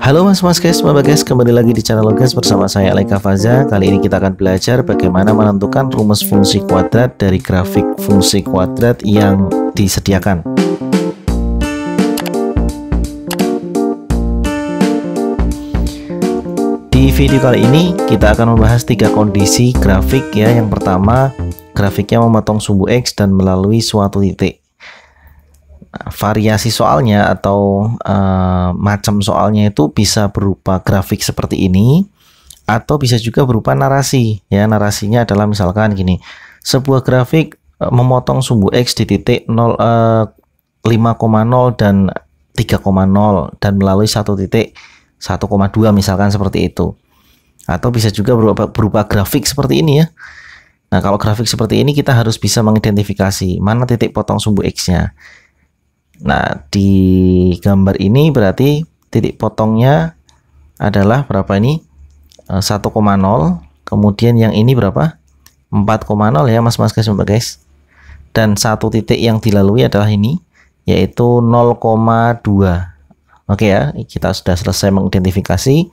Halo mas guys, kembali lagi di channel Logas bersama saya Alaika Faza. Kali ini kita akan belajar bagaimana menentukan rumus fungsi kuadrat dari grafik fungsi kuadrat yang disediakan. Di video kali ini kita akan membahas 3 kondisi grafik ya. Yang pertama, grafiknya memotong sumbu X dan melalui suatu titik. Variasi soalnya atau macam soalnya itu bisa berupa grafik seperti ini atau bisa juga berupa narasi ya. Narasinya adalah misalkan gini, sebuah grafik memotong sumbu X di titik 5,0 dan 3,0 dan melalui satu titik 1,2 misalkan seperti itu. Atau bisa juga berupa grafik seperti ini ya. Nah, kalau grafik seperti ini kita harus bisa mengidentifikasi mana titik potong sumbu X-nya. Nah, di gambar ini berarti titik potongnya adalah berapa ini? 1,0. Kemudian yang ini berapa? 4,0 ya mas guys. Dan satu titik yang dilalui adalah ini, yaitu 0,2. Oke ya, kita sudah selesai mengidentifikasi.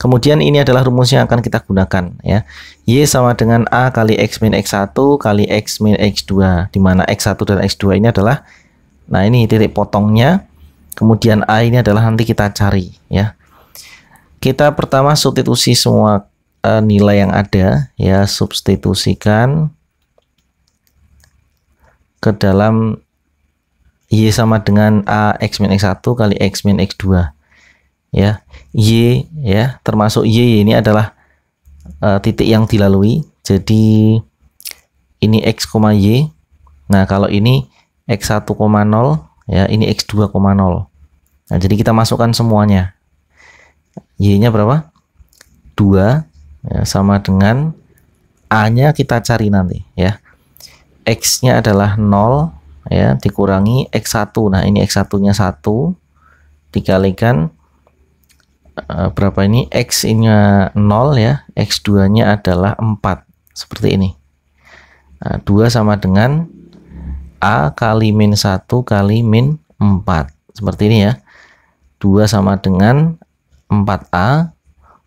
Kemudian ini adalah rumus yang akan kita gunakan ya. Y sama dengan A kali X min X1 kali X min X2, di mana X1 dan X2 ini adalah, nah ini titik potongnya, kemudian A ini adalah nanti kita cari ya. Kita pertama substitusi semua nilai yang ada ya, substitusikan ke dalam Y sama dengan A X min X1 kali X min X2 ya. Y ya, termasuk Y ini adalah titik yang dilalui, jadi ini X, Y. Nah kalau ini X1,0 ya, ini X2,0. Nah, jadi kita masukkan semuanya. Y-nya berapa? 2 ya, sama dengan A-nya kita cari nanti ya. X-nya adalah 0 ya, dikurangi X1. Nah, ini X1-nya 1 dikalikan berapa ini? X-nya 0 ya, X2-nya adalah 4. Seperti ini. Nah, 2 sama dengan A kali min 1 kali min 4. Seperti ini ya. 2 sama dengan 4A,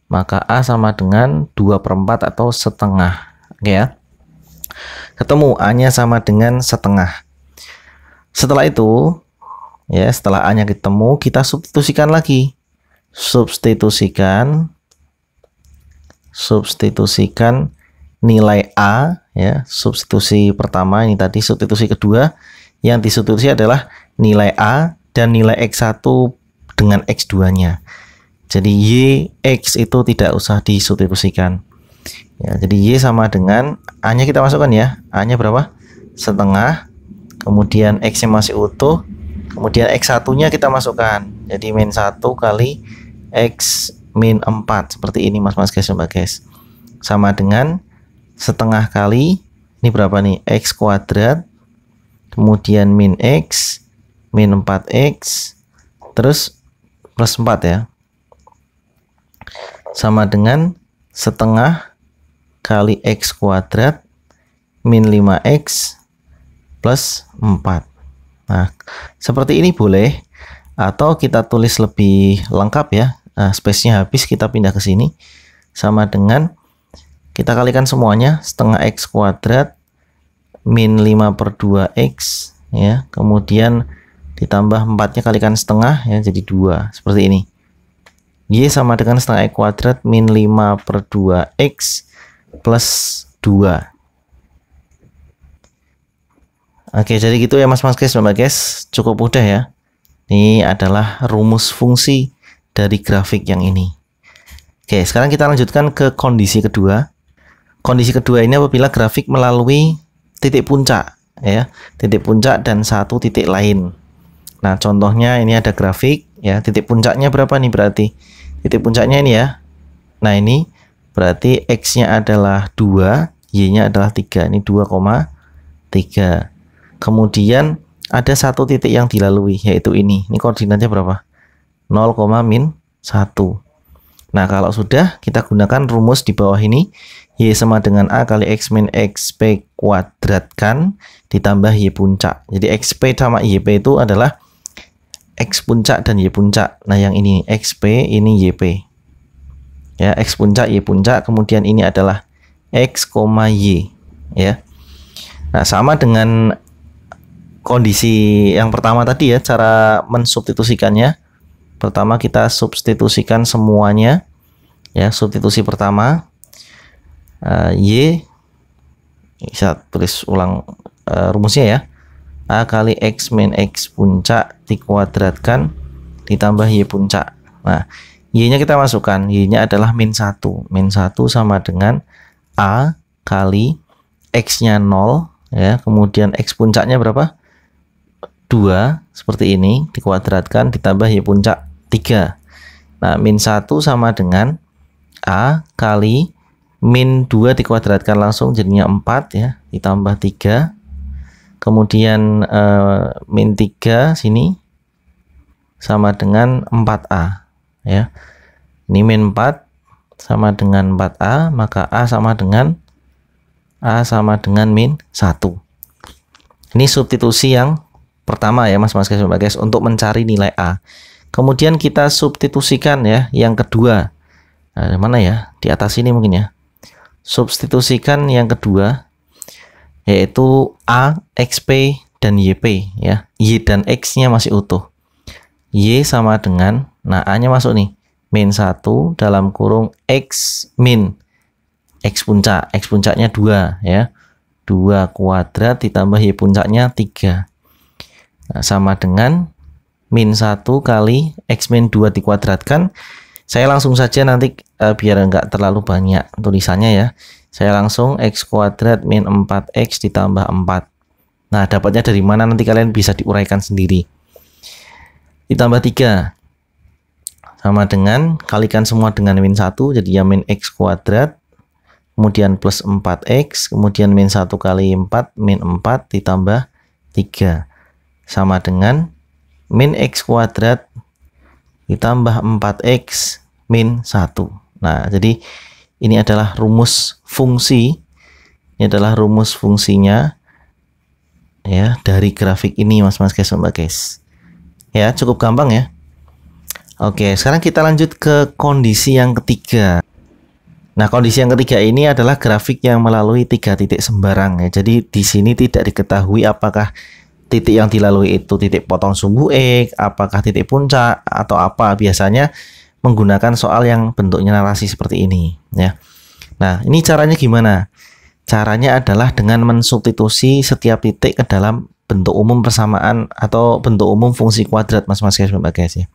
maka A sama dengan 2/4 atau setengah. Oke ya. Ketemu A-nya sama dengan setengah. Setelah itu, ya setelah A-nya ketemu, kita substitusikan lagi. Substitusikan nilai A ya, substitusi pertama ini tadi, substitusi kedua yang disubstitusi adalah nilai A dan nilai X1 dengan X2-nya. Jadi Y X itu tidak usah disubstitusikan. Ya, jadi Y sama dengan A-nya kita masukkan ya. A-nya berapa? Setengah. Kemudian X-nya masih utuh. Kemudian X1-nya kita masukkan. Jadi min 1 kali X min 4 seperti ini mas guys. Sama dengan setengah kali ini berapa nih? X kuadrat, kemudian min X min 4X terus plus 4 ya, sama dengan setengah kali X kuadrat min 5X plus 4. Nah seperti ini boleh, atau kita tulis lebih lengkap ya. Nah, space-nya habis, kita pindah ke sini, sama dengan kita kalikan semuanya, setengah X kuadrat min 5/2X ya, kemudian ditambah 4-nya kalikan setengah ya, jadi 2 seperti ini. Y sama dengan setengah X kuadrat min 5/2X plus 2. Oke, jadi gitu ya mas guys, cukup mudah ya. Ini adalah rumus fungsi dari grafik yang ini. Oke, sekarang kita lanjutkan ke kondisi kedua. Kondisi kedua ini apabila grafik melalui titik puncak ya, titik puncak dan satu titik lain. Nah, contohnya ini ada grafik ya, titik puncaknya berapa nih berarti? Titik puncaknya ini ya. Nah, ini berarti X-nya adalah 2, Y-nya adalah 3. Ini 2,3. Kemudian ada satu titik yang dilalui, yaitu ini. Ini koordinatnya berapa? 0, min 1. Nah, kalau sudah, kita gunakan rumus di bawah ini. Y sama dengan A kali X min XP kuadratkan ditambah Y puncak. Jadi XP sama YP itu adalah X puncak dan Y puncak. Nah yang ini XP, ini YP. Ya, X puncak, Y puncak, kemudian ini adalah X, Y. Ya. Nah sama dengan kondisi yang pertama tadi ya, cara mensubstitusikannya. Pertama kita substitusikan semuanya. Ya, substitusi pertama Y, bisa tulis ulang rumusnya ya. A kali X min X puncak dikuadratkan ditambah Y puncak. Nah, Y nya kita masukkan, Y nya adalah min 1. Min 1 sama dengan A kali X nya 0 ya, kemudian X puncaknya berapa? 2, seperti ini, dikuadratkan ditambah Y puncak 3. Nah, min 1 sama dengan A kali min 2 dikuadratkan langsung jadinya 4 ya, ditambah 3. Kemudian min 3 sini sama dengan 4A ya. Ini min 4 sama dengan 4A, maka A sama dengan min 1. Ini substitusi yang pertama ya Mas guys untuk mencari nilai A. Kemudian kita substitusikan ya yang kedua. Nah, mana ya? Di atas ini mungkin ya. Substitusikan yang kedua yaitu A, XP, dan YP ya. Y dan X nya masih utuh. Y sama dengan, nah A nya masuk nih, min 1 dalam kurung X min X puncak. X puncaknya 2 ya, 2 kuadrat ditambah Y puncaknya 3. Nah, sama dengan min 1 kali X min 2 dikuadratkan. Saya langsung saja nanti biar enggak terlalu banyak tulisannya ya. Saya langsung X kuadrat min 4X ditambah 4. Nah, dapatnya dari mana nanti kalian bisa diuraikan sendiri. Ditambah 3. Sama dengan, kalikan semua dengan min 1, jadi ya min X kuadrat. Kemudian plus 4X, kemudian min 1 kali 4, min 4 ditambah 3. Sama dengan min X kuadrat ditambah 4X min 1. Nah, jadi ini adalah rumus fungsi. Ini adalah rumus fungsinya ya dari grafik ini Mas guys. Ya, cukup gampang ya. Oke, sekarang kita lanjut ke kondisi yang ketiga. Nah, kondisi yang ketiga ini adalah grafik yang melalui 3 titik sembarang ya. Jadi di sini tidak diketahui apakah titik yang dilalui itu titik potong sumbu X, apakah titik puncak atau apa. Biasanya menggunakan soal yang bentuknya narasi seperti ini ya. Nah, ini caranya gimana? Caranya adalah dengan mensubstitusi setiap titik ke dalam bentuk umum persamaan atau bentuk umum fungsi kuadrat Mas guys ya.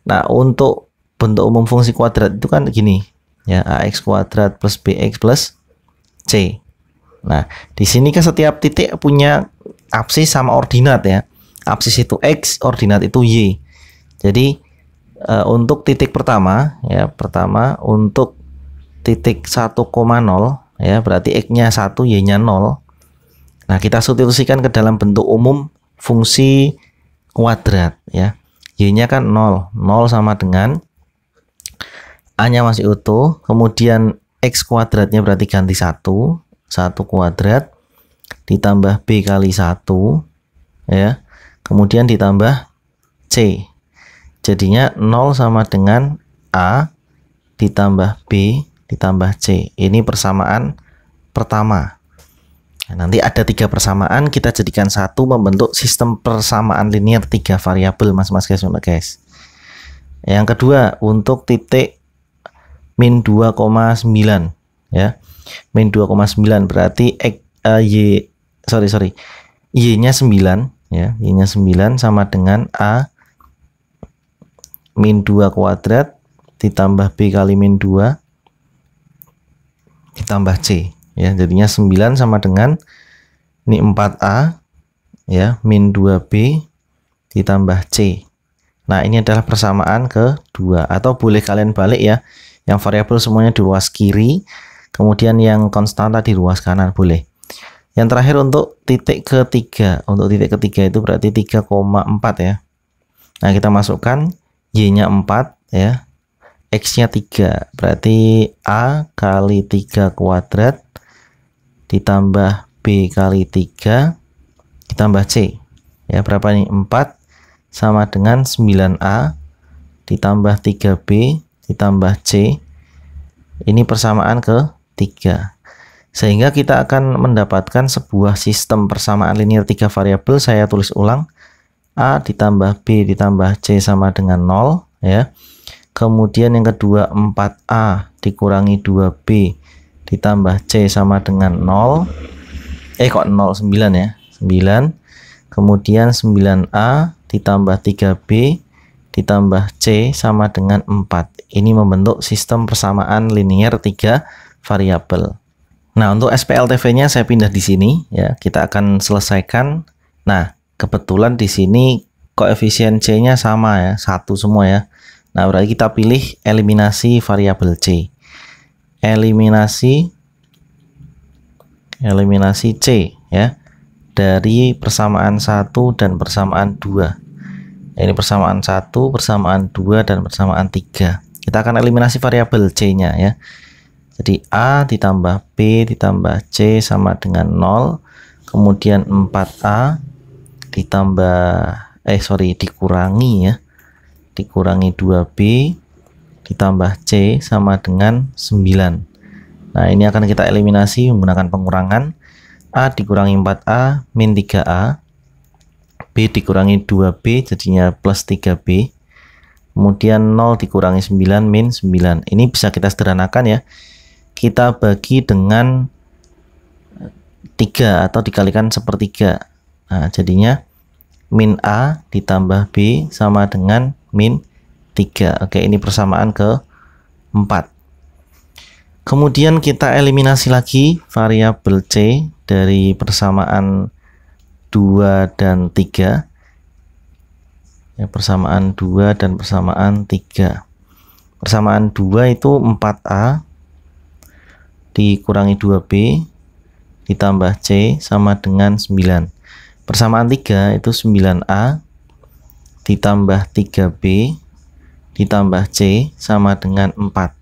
Nah, untuk bentuk umum fungsi kuadrat itu kan gini ya, AX kuadrat plus BX plus C. Nah, di sini kan setiap titik punya absis sama ordinat ya. Absis itu X, ordinat itu Y. Jadi untuk titik pertama ya, untuk titik 1,0 ya, berarti X-nya 1, Y-nya 0. Nah, kita substitusikan ke dalam bentuk umum fungsi kuadrat ya. Y-nya kan 0. 0 sama dengan A-nya masih utuh, kemudian X kuadratnya berarti ganti 1 kuadrat ditambah B kali 1 ya. Kemudian ditambah C. Jadinya 0 sama dengan A ditambah B ditambah C. Ini persamaan pertama. Nah, nanti ada 3 persamaan, kita jadikan 1 membentuk sistem persamaan linear 3 variabel Mas guys. Yang kedua untuk titik min 2,9 ya. Min 2,9 berarti Y-nya 9 ya. Y-nya 9 sama dengan A min 2 kuadrat ditambah B kali min 2 ditambah C ya, jadinya 9 sama dengan ini 4A ya min 2B ditambah C. Nah, ini adalah persamaan kedua, atau boleh kalian balik ya, yang variabel semuanya di ruas kiri, kemudian yang konstan tadi ruas kanan, boleh. Yang terakhir untuk titik ketiga, itu berarti 3,4 ya. Nah, kita masukkan Y-nya 4 ya, X-nya 3, berarti A kali 3 kuadrat ditambah B kali 3 ditambah C ya, berapa nih? 4 sama dengan 9A ditambah 3B ditambah C. Ini persamaan ke-3. Sehingga kita akan mendapatkan sebuah sistem persamaan linear 3 variabel. Saya tulis ulang. A ditambah B ditambah C sama dengan 0 ya. Kemudian yang kedua 4A dikurangi 2B ditambah C sama dengan 0. Kok 0, 9 ya. 9. Kemudian 9A ditambah 3B ditambah C sama dengan 4. Ini membentuk sistem persamaan linear 3 variabel. Nah, untuk SPLTV-nya saya pindah di sini ya. Kita akan selesaikan. Nah, kebetulan di sini koefisien C-nya sama ya, 1 semua ya. Nah, berarti kita pilih eliminasi variabel C. Eliminasi C ya. Dari persamaan 1 dan persamaan 2. Ini persamaan 1, persamaan 2 dan persamaan 3. Kita akan eliminasi variabel C-nya ya. Jadi A ditambah B ditambah C sama dengan 0. Kemudian 4A dikurangi ya. Dikurangi 2B ditambah C sama dengan 9. Nah, ini akan kita eliminasi menggunakan pengurangan. A dikurangi 4A min 3A, B dikurangi 2B jadinya plus 3B, kemudian 0 dikurangi 9 min 9. Ini bisa kita sederhanakan ya. Kita bagi dengan 3 atau dikalikan sepertiga. Nah, jadinya min A ditambah B sama dengan min 3. Oke, ini persamaan ke-4. Kemudian kita eliminasi lagi variabel C dari persamaan 2 dan 3. Ya, persamaan 2 dan persamaan 3. Persamaan 2 itu 4A dikurangi 2B ditambah C sama dengan 9. Persamaan 3 itu 9A ditambah 3B ditambah C sama dengan 4.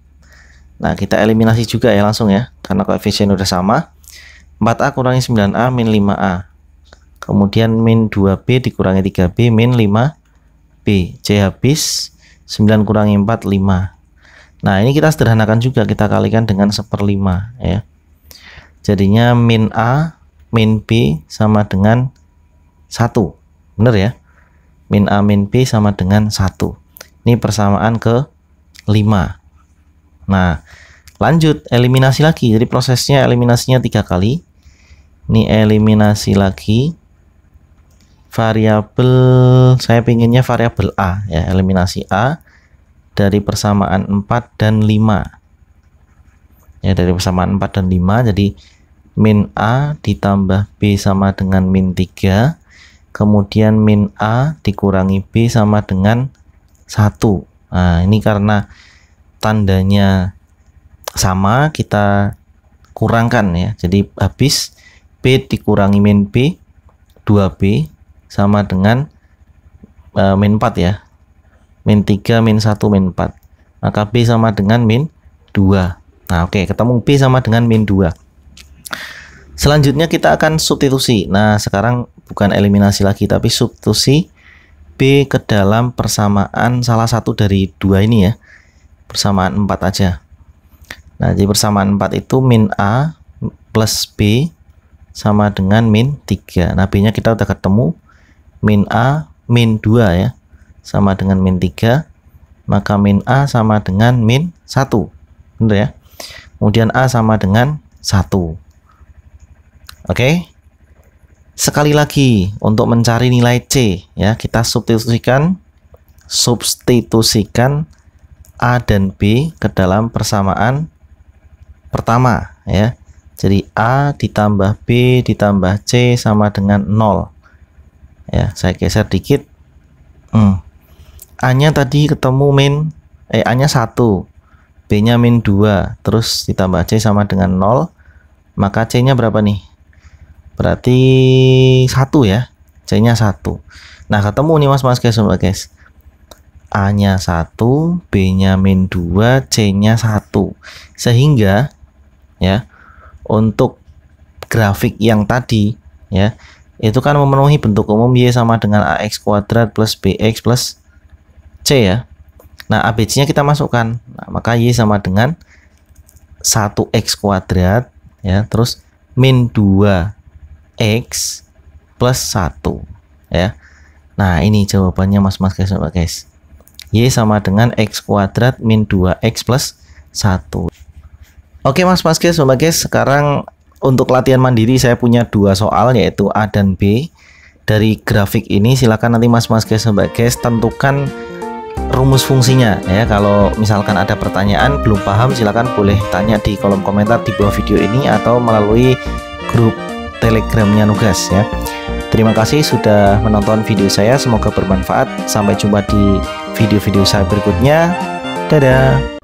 Nah, kita eliminasi juga ya langsung ya, karena koefisien udah sama. 4A kurangi 9A min 5A. Kemudian min 2B dikurangi 3B min 5B. C habis, 9 kurangi 4, 5. Nah, ini kita sederhanakan juga, kita kalikan dengan 1/5 ya. Jadinya min A min B sama dengan 1. Bener ya? Min A min B sama dengan 1. Ini persamaan ke-5. Nah, lanjut eliminasi lagi. Jadi prosesnya eliminasinya 3 kali. Ini eliminasi lagi variabel, saya pinginnya variabel A ya, eliminasi A dari persamaan 4 dan 5. Ya, dari persamaan 4 dan 5, jadi min A ditambah B sama dengan min 3. Kemudian min A dikurangi B sama dengan 1. Nah, ini karena tandanya sama, kita kurangkan ya. Jadi habis B dikurangi min B, 2B sama dengan min 4 ya. Min 3, min 1, min 4. Maka B sama dengan min 2. Nah, oke, ketemu B sama dengan min 2. Selanjutnya kita akan substitusi. Nah, sekarang bukan eliminasi lagi, tapi substitusi B ke dalam persamaan salah satu dari 2 ini ya. Persamaan 4 aja. Nah, jadi persamaan 4 itu min A plus B sama dengan min 3. Nah, B nya kita udah ketemu. Min A min 2 ya, sama dengan min 3. Maka min A sama dengan min 1. Benar ya? Kemudian A sama dengan 1. Oke. Sekali lagi untuk mencari nilai C ya, kita substitusikan A dan B ke dalam persamaan pertama ya. Jadi A ditambah B ditambah C sama dengan 0. Ya, saya geser dikit. A-nya tadi ketemu A-nya 1, B-nya min 2, terus ditambah C sama dengan 0. Maka C-nya berapa nih? Berarti 1 ya. C-nya 1. Nah, ketemu nih mas guys. A-nya 1, B-nya min 2, C-nya 1. Sehingga ya, untuk grafik yang tadi ya, itu kan memenuhi bentuk umum Y sama dengan AX kuadrat plus BX plus C ya. Nah, ABC-nya kita masukkan. Nah, maka Y sama dengan 1X kuadrat ya, terus min 2X plus 1 ya. Nah, ini jawabannya Mas guys. Y sama dengan X kuadrat min 2X plus 1. Oke Mas guys, sekarang untuk latihan mandiri saya punya 2 soal yaitu A dan B. Dari grafik ini silakan nanti Mas guys tentukan rumus fungsinya ya. Kalau misalkan ada pertanyaan belum paham, silakan boleh tanya di kolom komentar di bawah video ini atau melalui grup Telegramnya Nugas ya. Terima kasih sudah menonton video saya, semoga bermanfaat. Sampai jumpa di video-video saya berikutnya. Dadah.